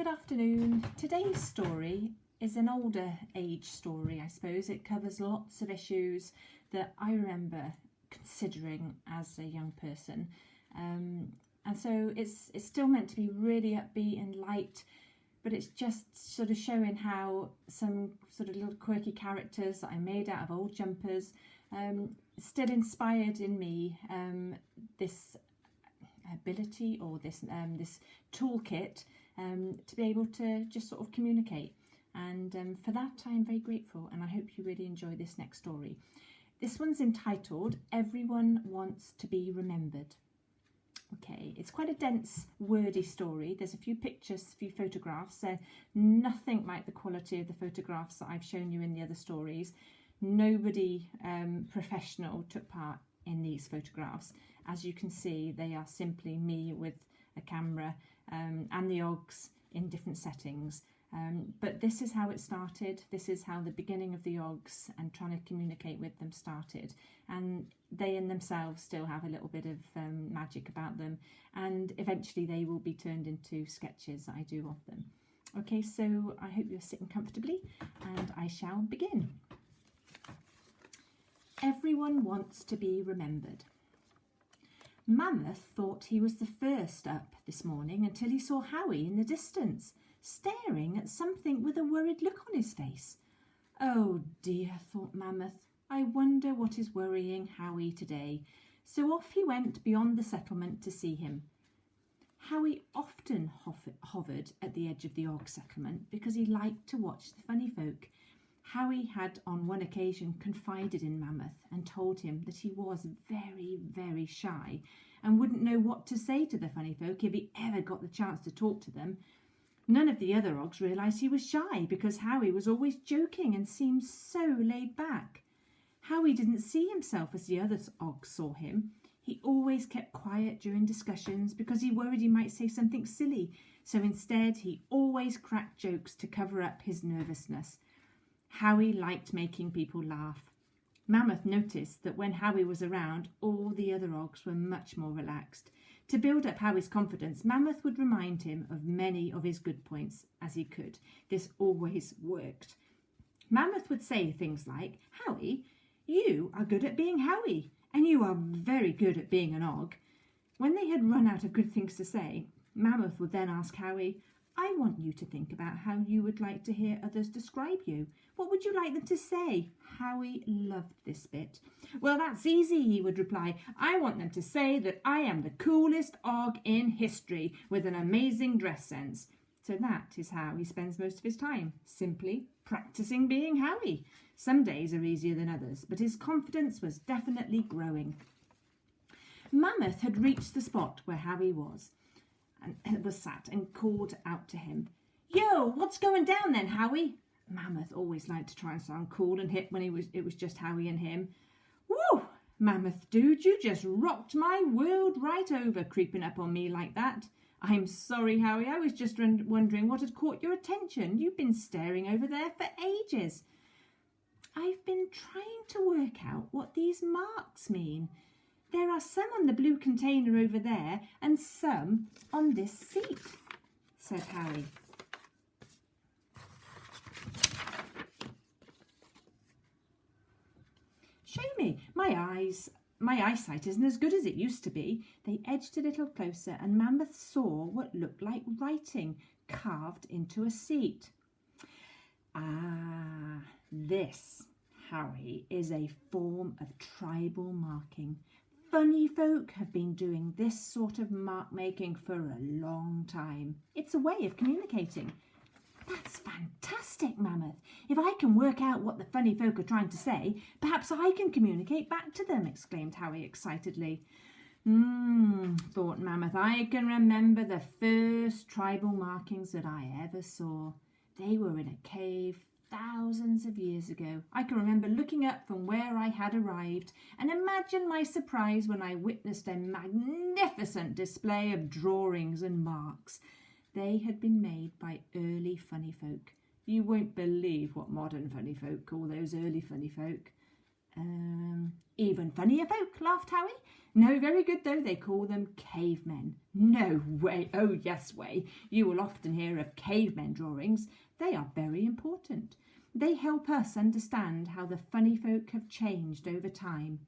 Good afternoon. Today's story is an older age story, I suppose. It covers lots of issues that I remember considering as a young person. And so it's still meant to be really upbeat and light, but it's just sort of showing how some sort of little quirky characters that I made out of old jumpers still inspired in me this ability or this toolkit to be able to just sort of communicate, and for that I am very grateful, and I hope you really enjoy this next story. This one's entitled Everyone Wants to Be Remembered. Okay, it's quite a dense, wordy story. There's a few pictures, a few photographs. They're nothing like the quality of the photographs that I've shown you in the other stories. Nobody professional took part in these photographs. As you can see, they are simply me with a camera and the Ogs in different settings. But this is how it started. This is how the beginning of the Ogs and trying to communicate with them started. And they in themselves still have a little bit of magic about them. And eventually they will be turned into sketches that I do of them. Okay, so I hope you're sitting comfortably and I shall begin. Everyone wants to be remembered. Mammoth thought he was the first up this morning until he saw Howie in the distance, staring at something with a worried look on his face. Oh dear, thought Mammoth, I wonder what is worrying Howie today. So off he went beyond the settlement to see him. Howie often hovered at the edge of the Og settlement because he liked to watch the funny folk. Howie had on one occasion confided in Mammoth and told him that he was very, very shy and wouldn't know what to say to the funny folk if he ever got the chance to talk to them. None of the other Ogs realised he was shy because Howie was always joking and seemed so laid back. Howie didn't see himself as the other Ogs saw him. He always kept quiet during discussions because he worried he might say something silly, so instead he always cracked jokes to cover up his nervousness. Howie liked making people laugh. Mammoth noticed that when Howie was around, all the other Ogs were much more relaxed. To build up Howie's confidence, Mammoth would remind him of many of his good points as he could. This always worked. Mammoth would say things like, Howie, you are good at being Howie, and you are very good at being an Og. When they had run out of good things to say, Mammoth would then ask Howie, I want you to think about how you would like to hear others describe you. What would you like them to say? Howie loved this bit. Well, that's easy, he would reply. I want them to say that I am the coolest Og in history with an amazing dress sense. So that is how he spends most of his time, simply practicing being Howie. Some days are easier than others, but his confidence was definitely growing. Mammoth had reached the spot where Howie was sat and called out to him. Yo, what's going down then, Howie? Mammoth always liked to try and sound cool and hip when it was just Howie and him. Woo! Mammoth dude, you just rocked my world right over, creeping up on me like that. I'm sorry, Howie, I was just wondering what had caught your attention. You've been staring over there for ages. I've been trying to work out what these marks mean. There are some on the blue container over there and some on this seat, said Howie. Show me. My eyesight isn't as good as it used to be. They edged a little closer and Mammoth saw what looked like writing carved into a seat. Ah, this, Howie, is a form of tribal marking. Funny folk have been doing this sort of mark making for a long time. It's a way of communicating. That's fantastic, Mammoth. If I can work out what the funny folk are trying to say, perhaps I can communicate back to them, exclaimed Howie excitedly. Thought Mammoth, I can remember the first tribal markings that I ever saw. They were in a cave thousands of years ago. I can remember looking up from where I had arrived and imagine my surprise when I witnessed a magnificent display of drawings and marks. They had been made by early funny folk. You won't believe what modern funny folk call those early funny folk. Even funnier folk, laughed Howie. No, very good though, they call them cavemen. No way, oh yes way. You will often hear of cavemen drawings. They are very important. They help us understand how the funny folk have changed over time.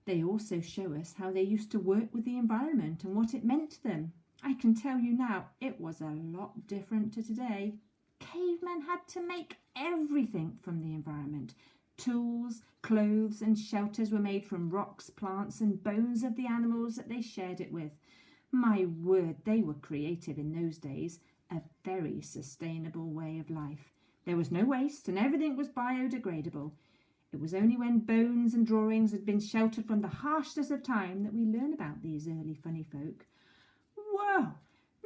They also show us how they used to work with the environment and what it meant to them. I can tell you now, it was a lot different to today. Cavemen had to make everything from the environment. Tools, clothes and shelters were made from rocks, plants and bones of the animals that they shared it with. My word, they were creative in those days, a very sustainable way of life. There was no waste and everything was biodegradable. It was only when bones and drawings had been sheltered from the harshness of time that we learn about these early funny folk. Whoa,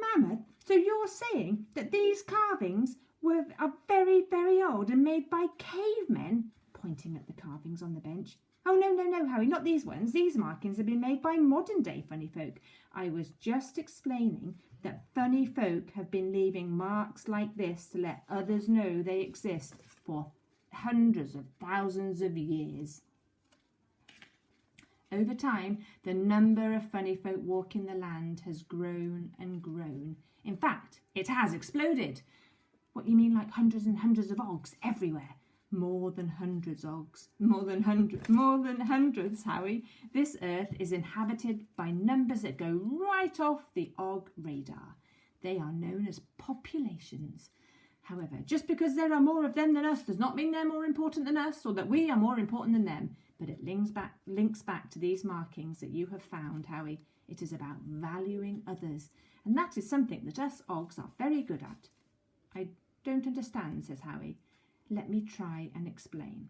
Mammoth, so you're saying that these carvings are very, very old and made by cavemen? Pointing at the carvings on the bench. Oh, no, Harry, not these ones. These markings have been made by modern-day funny folk. I was just explaining that funny folk have been leaving marks like this to let others know they exist for hundreds of thousands of years. Over time, the number of funny folk walking the land has grown and grown. In fact, it has exploded. What, you mean like hundreds and hundreds of Ogs everywhere? More than hundreds, Ogs. More than hundreds, Howie. This earth is inhabited by numbers that go right off the Og radar. They are known as populations. However, just because there are more of them than us does not mean they're more important than us or that we are more important than them. But it links back to these markings that you have found, Howie. It is about valuing others. And that is something that us Ogs are very good at. I don't understand, says Howie. Let me try and explain.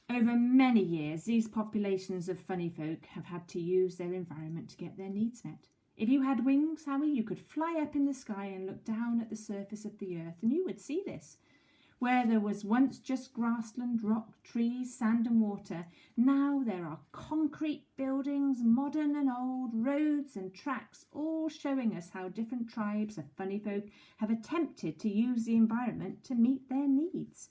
Over many years, these populations of funny folk have had to use their environment to get their needs met. If you had wings, Howie, you could fly up in the sky and look down at the surface of the earth, and you would see this. Where there was once just grassland, rock, trees, sand and water, now there are concrete buildings, modern and old, roads and tracks, all showing us how different tribes of funny folk have attempted to use the environment to meet their needs.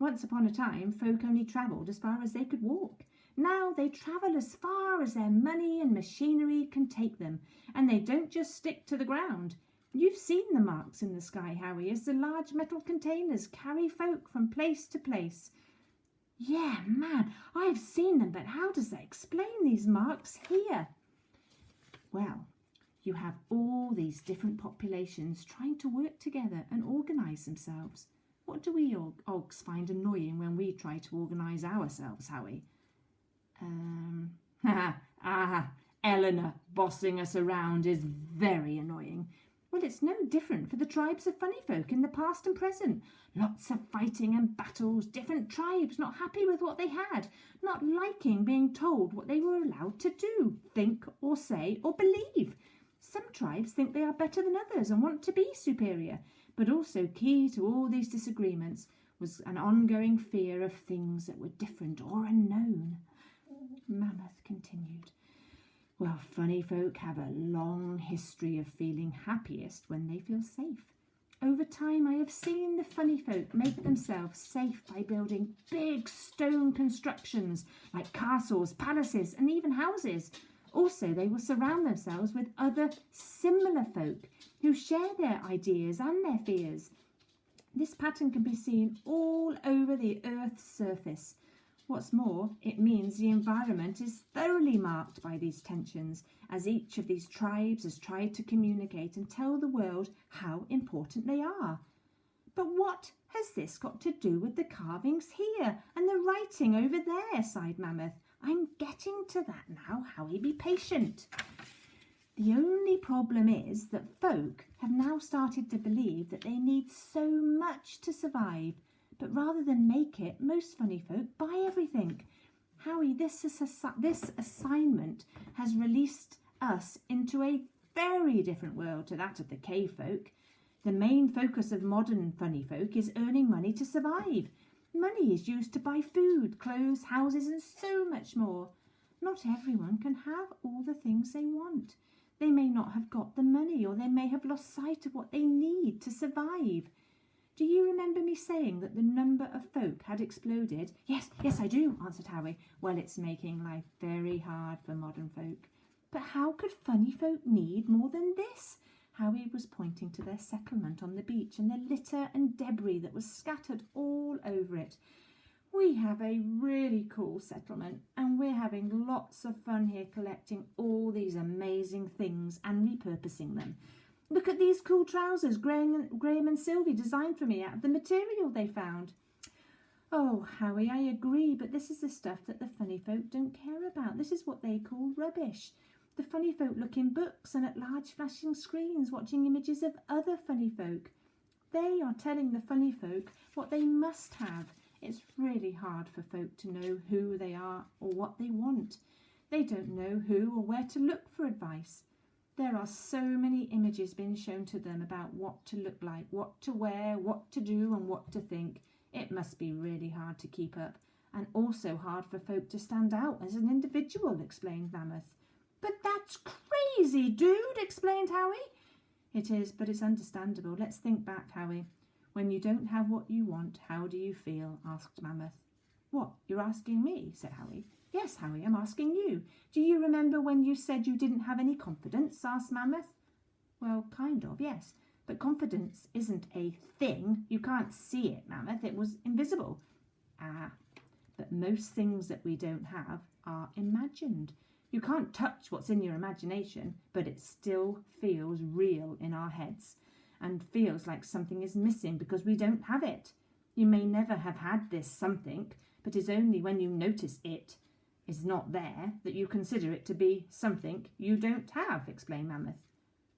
Once upon a time, folk only travelled as far as they could walk. Now they travel as far as their money and machinery can take them, and they don't just stick to the ground. You've seen the marks in the sky, Howie, as the large metal containers carry folk from place to place. Yeah, man, I've seen them, but how does that explain these marks here? Well, you have all these different populations trying to work together and organise themselves. What do we Ogs find annoying when we try to organise ourselves, Howie? Eleanor bossing us around is very annoying. Well, it's no different for the tribes of funny folk in the past and present. Lots of fighting and battles, different tribes not happy with what they had, not liking being told what they were allowed to do, think or say or believe. Some tribes think they are better than others and want to be superior, but also key to all these disagreements was an ongoing fear of things that were different or unknown. Mammoth continued. Well, funny folk have a long history of feeling happiest when they feel safe. Over time, I have seen the funny folk make themselves safe by building big stone constructions like castles, palaces, and even houses. Also, they will surround themselves with other similar folk who share their ideas and their fears. This pattern can be seen all over the Earth's surface. What's more, it means the environment is thoroughly marked by these tensions, as each of these tribes has tried to communicate and tell the world how important they are. But what has this got to do with the carvings here and the writing over there, sighed Mammoth. I'm getting to that now, Howie, be patient. The only problem is that folk have now started to believe that they need so much to survive. But rather than make it, most funny folk buy everything. Howie, this assignment has released us into a very different world to that of the cave folk. The main focus of modern funny folk is earning money to survive. Money is used to buy food, clothes, houses and so much more. Not everyone can have all the things they want. They may not have got the money, or they may have lost sight of what they need to survive. Do you remember me saying that the number of folk had exploded? Yes, I do, answered Howie. Well, it's making life very hard for modern folk. But how could funny folk need more than this? Howie was pointing to their settlement on the beach and the litter and debris that was scattered all over it. We have a really cool settlement and we're having lots of fun here collecting all these amazing things and repurposing them. Look at these cool trousers Graham and Sylvie designed for me out of the material they found. Oh, Howie, I agree, but this is the stuff that the funny folk don't care about. This is what they call rubbish. The funny folk look in books and at large flashing screens watching images of other funny folk. They are telling the funny folk what they must have. It's really hard for folk to know who they are or what they want. They don't know who or where to look for advice. There are so many images being shown to them about what to look like, what to wear, what to do and what to think. It must be really hard to keep up and also hard for folk to stand out as an individual, explained Mammoth. But that's crazy, dude, explained Howie. It is, but it's understandable. Let's think back, Howie. When you don't have what you want, how do you feel? Asked Mammoth. What, you're asking me? Said Howie. Yes, Howie, I'm asking you. Do you remember when you said you didn't have any confidence? Asked Mammoth. Well, kind of, yes. But confidence isn't a thing. You can't see it, Mammoth. It was invisible. Ah, but most things that we don't have are imagined. You can't touch what's in your imagination, but it still feels real in our heads and feels like something is missing because we don't have it. You may never have had this something, but it's only when you notice it is not there that you consider it to be something you don't have, explained Mammoth.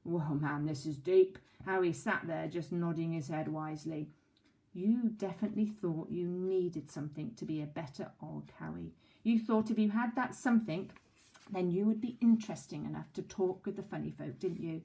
Whoa, man, this is deep. Howie sat there just nodding his head wisely. You definitely thought you needed something to be a better Og, Howie. You thought if you had that something, then you would be interesting enough to talk with the funny folk, didn't you?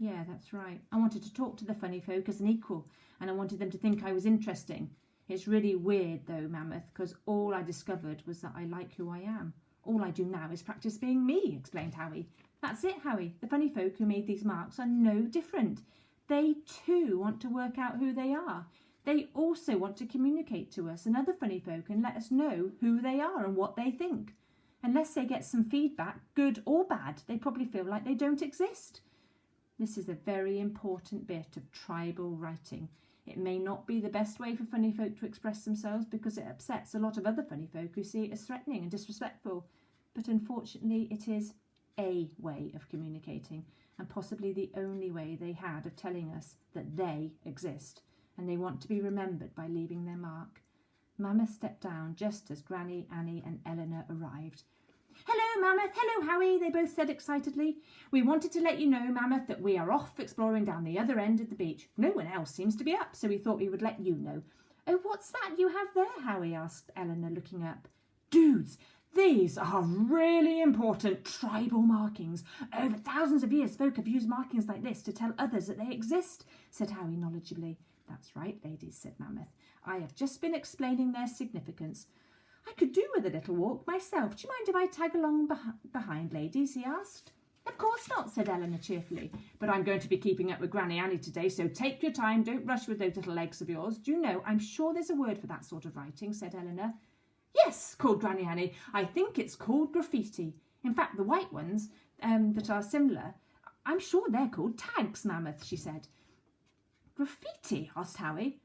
Yeah, that's right. I wanted to talk to the funny folk as an equal, and I wanted them to think I was interesting. It's really weird, though, Mammoth, because all I discovered was that I like who I am. All I do now is practice being me, explained Howie. That's it, Howie. The funny folk who made these marks are no different. They, too, want to work out who they are. They also want to communicate to us and other funny folk and let us know who they are and what they think. Unless they get some feedback, good or bad, they probably feel like they don't exist. This is a very important bit of tribal writing. It may not be the best way for funny folk to express themselves because it upsets a lot of other funny folk who see it as threatening and disrespectful. But unfortunately, it is a way of communicating and possibly the only way they had of telling us that they exist and they want to be remembered by leaving their mark. Mammoth stepped down just as Granny, Annie and Eleanor arrived. Hello, Mammoth. Hello, Howie, they both said excitedly. We wanted to let you know, Mammoth, that we are off exploring down the other end of the beach. No one else seems to be up, so we thought we would let you know. Oh, what's that you have there, Howie? Asked Eleanor, looking up. Dudes, these are really important tribal markings. Over thousands of years, folk have used markings like this to tell others that they exist, said Howie knowledgeably. That's right, ladies, said Mammoth. I have just been explaining their significance. I could do with a little walk myself. Do you mind if I tag along behind, ladies? He asked. Of course not, said Eleanor cheerfully. But I'm going to be keeping up with Granny Annie today, so take your time. Don't rush with those little legs of yours. Do you know, I'm sure there's a word for that sort of writing, said Eleanor. Yes, called Granny Annie. I think it's called graffiti. In fact, the white ones that are similar, I'm sure they're called tags, Mammoth, she said. Graffiti? Asked Howie.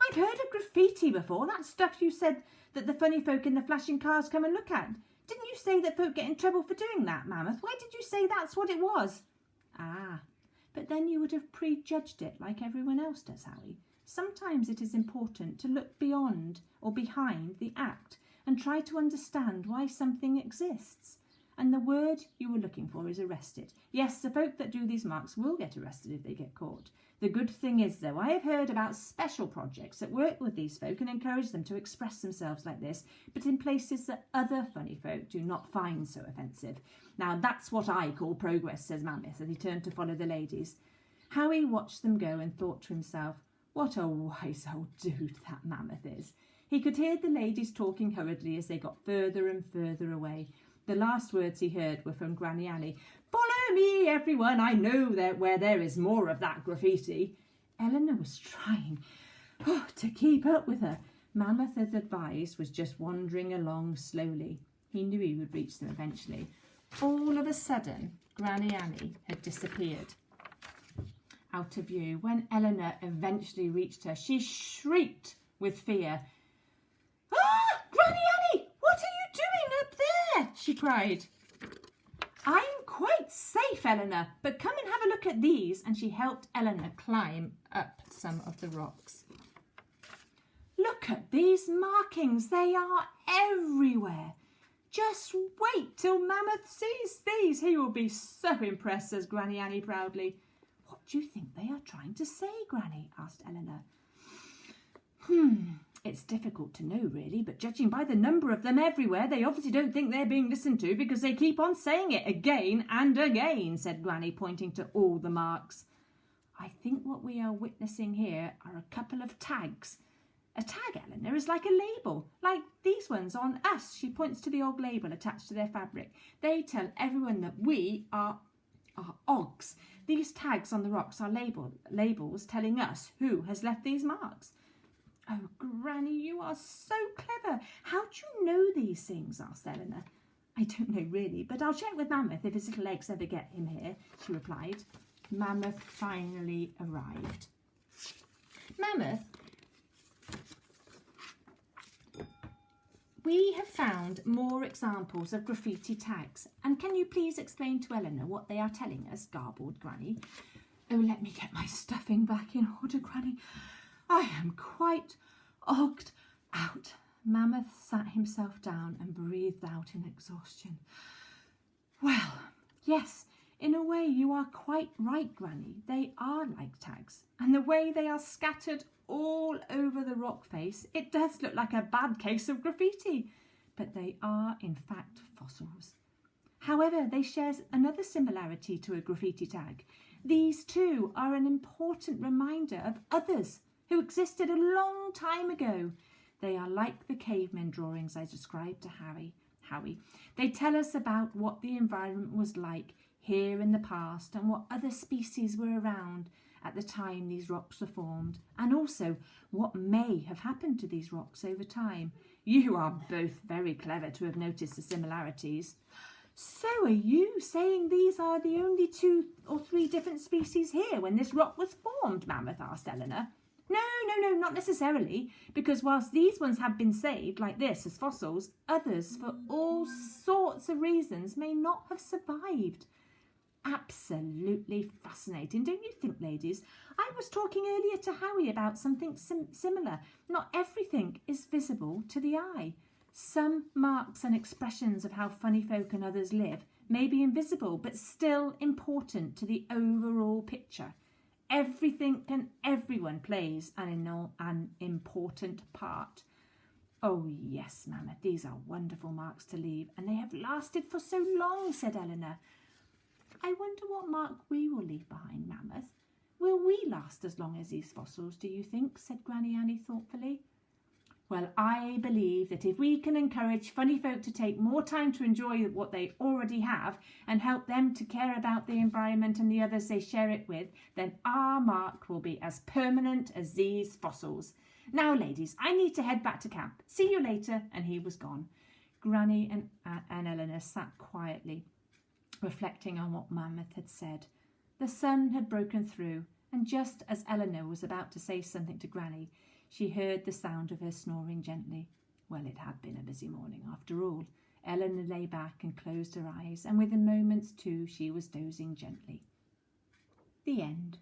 I've heard of graffiti before. That stuff you said that the funny folk in the flashing cars come and look at. Didn't you say that folk get in trouble for doing that, Mammoth? Why did you say that's what it was? Ah, but then you would have prejudged it like everyone else does, Howie. Sometimes it is important to look beyond or behind the act and try to understand why something exists. And the word you were looking for is arrested. Yes, the folk that do these marks will get arrested if they get caught. The good thing is, though, I have heard about special projects that work with these folk and encourage them to express themselves like this, but in places that other funny folk do not find so offensive. Now, that's what I call progress, says Mammoth, as he turned to follow the ladies. Howie watched them go and thought to himself, what a wise old dude that Mammoth is. He could hear the ladies talking hurriedly as they got further and further away. The last words he heard were from Granny Annie. Follow me, everyone. I know where there is more of that graffiti. Eleanor was trying. To keep up with her, Mammoth, as advised, was just wandering along slowly. He knew he would reach them eventually. All of a sudden, Granny Annie had disappeared out of view. When Eleanor eventually reached her, she shrieked with fear. "Ah, Granny Annie, what are you doing up there?" she cried. "I'm quite safe, Eleanor, but come and have a look at these." And she helped Eleanor climb up some of the rocks. "Look at these markings. They are everywhere. Just wait till Mammoth sees these. He will be so impressed," says Granny Annie proudly. "What do you think they are trying to say, Granny?" asked Eleanor. It's difficult to know, really, but judging by the number of them everywhere, they obviously don't think they're being listened to because they keep on saying it again and again," said Granny, pointing to all the marks. "I think what we are witnessing here are a couple of tags." A tag, Eleanor, is like a label, like these ones on us. She points to the Og label attached to their fabric. They tell everyone that we are Ogs. These tags on the rocks are labels telling us who has left these marks. "Oh, Granny, you are so clever. How do you know these things?" asked Eleanor. "I don't know really, but I'll check with Mammoth if his little legs ever get him here," she replied. Mammoth finally arrived. "Mammoth, we have found more examples of graffiti tags, and can you please explain to Eleanor what they are telling us?" garbled Granny. "Oh, let me get my stuffing back in order, Granny. I am quite ogged out." Mammoth sat himself down and breathed out in exhaustion. "Well, yes, in a way you are quite right, Granny. They are like tags, and the way they are scattered all over the rock face, it does look like a bad case of graffiti, but they are in fact fossils. However, they share another similarity to a graffiti tag. These too are an important reminder of others who existed a long time ago. They are like the caveman drawings I described to Howie. They tell us about what the environment was like here in the past and what other species were around at the time these rocks were formed, and also what may have happened to these rocks over time. You are both very clever to have noticed the similarities." "So are you saying these are the only 2 or 3 different species here when this rock was formed?" Mammoth asked Eleanor. No, not necessarily, because whilst these ones have been saved like this as fossils, others, for all sorts of reasons, may not have survived. Absolutely fascinating, don't you think, ladies? I was talking earlier to Howie about something similar. Not everything is visible to the eye. Some marks and expressions of how funny folk and others live may be invisible, but still important to the overall picture. Everything and everyone plays an important part. "Oh, yes, Mammoth, these are wonderful marks to leave, and they have lasted for so long," said Eleanor. "I wonder what mark we will leave behind, Mammoth. Will we last as long as these fossils, do you think?" said Granny Annie thoughtfully. "Well, I believe that if we can encourage funny folk to take more time to enjoy what they already have and help them to care about the environment and the others they share it with, then our mark will be as permanent as these fossils. Now, ladies, I need to head back to camp. See you later." And he was gone. Granny and Eleanor sat quietly, reflecting on what Mammoth had said. The sun had broken through, and just as Eleanor was about to say something to Granny, she heard the sound of her snoring gently. Well, it had been a busy morning after all. Eleanor lay back and closed her eyes, and within moments too she was dozing gently. The end.